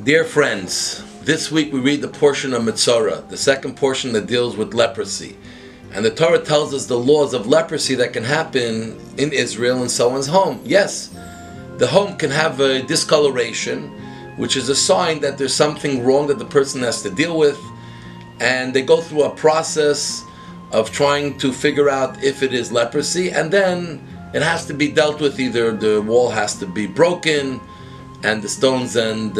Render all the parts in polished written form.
Dear friends, this week we read the portion of Metzora, the second portion that deals with leprosy. And the Torah tells us the laws of leprosy that can happen in Israel in someone's home. Yes, the home can have a discoloration, which is a sign that there's something wrong that the person has to deal with. And they go through a process of trying to figure out if it is leprosy, and then it has to be dealt with. Either the wall has to be broken, and the stones and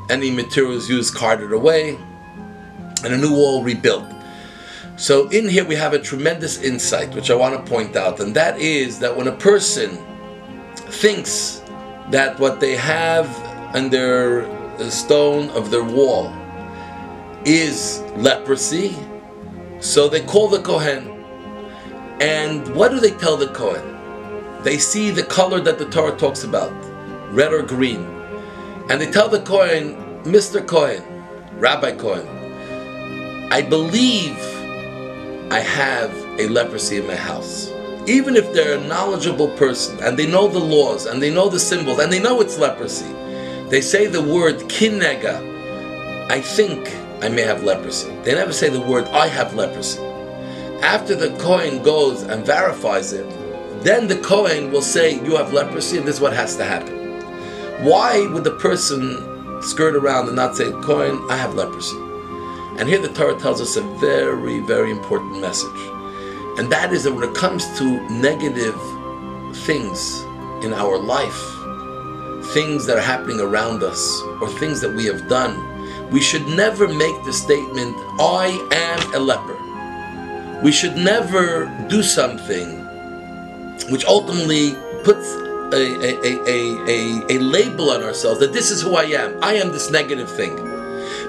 any materials used carted away, and a new wall rebuilt. So in here we have a tremendous insight which I want to point out, and that is that when a person thinks that what they have on their stone of their wall is leprosy, so they call the Kohen. And what do they tell the Kohen? They see the color that the Torah talks about, red or green, and they tell the Kohen, Mr. Kohen, Rabbi Kohen, I believe I have a leprosy in my house. Even if they're a knowledgeable person and they know the laws and they know the symbols and they know it's leprosy, they say the word kinega, I think I may have leprosy. They never say the word I have leprosy. After the Kohen goes and verifies it, then the Kohen will say you have leprosy and this is what has to happen. Why would the person skirt around and not say, Kohen, I have leprosy? And here the Torah tells us a very, very important message. And that is that when it comes to negative things in our life, things that are happening around us, or things that we have done, we should never make the statement, I am a leper. We should never do something which ultimately puts a label on ourselves that this is who I am this negative thing.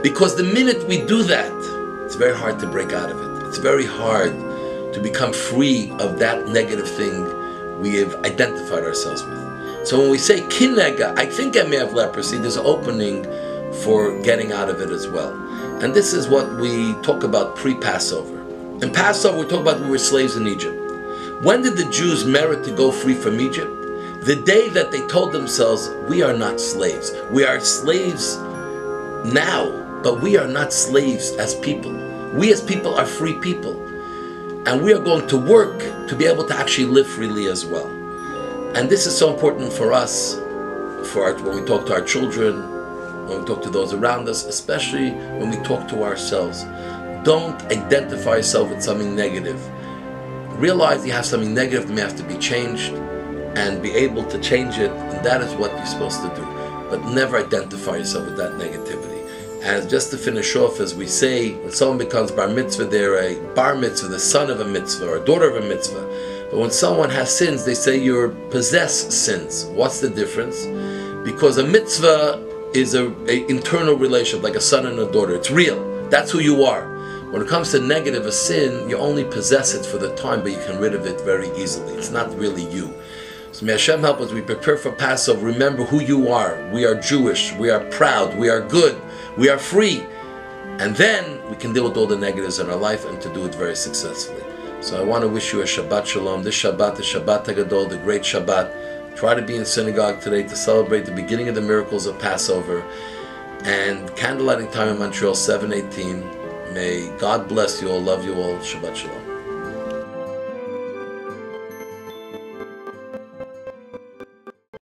Because the minute we do that, it's very hard to break out of it. It's very hard to become free of that negative thing we have identified ourselves with. So when we say kinega, I think I may have leprosy, there's an opening for getting out of it as well. And this is what we talk about pre-Passover. In Passover we talk about we were slaves in Egypt. When did the Jews merit to go free from Egypt? The day that they told themselves, we are not slaves. We are slaves now, but we are not slaves as people. We as people are free people. And we are going to work to be able to actually live freely as well. And this is so important for us, when we talk to our children, when we talk to those around us, especially when we talk to ourselves. Don't identify yourself with something negative. Realize you have something negative that may have to be changed, and be able to change it, and that is what you're supposed to do. But never identify yourself with that negativity. And just to finish off, as we say, when someone becomes bar mitzvah, they're a bar mitzvah, the son of a mitzvah, or a daughter of a mitzvah. But when someone has sins, they say you're possessed sins. What's the difference? Because a mitzvah is an internal relationship, like a son and a daughter. It's real. That's who you are. When it comes to negative, a sin, you only possess it for the time, but you can rid of it very easily. It's not really you. So may Hashem help us. We prepare for Passover. Remember who you are. We are Jewish. We are proud. We are good. We are free. And then we can deal with all the negatives in our life and to do it very successfully. So I want to wish you a Shabbat Shalom. This Shabbat, the Shabbat HaGadol, the great Shabbat. Try to be in synagogue today to celebrate the beginning of the miracles of Passover. And candlelighting time in Montreal, 7/18. May God bless you all. Love you all. Shabbat Shalom.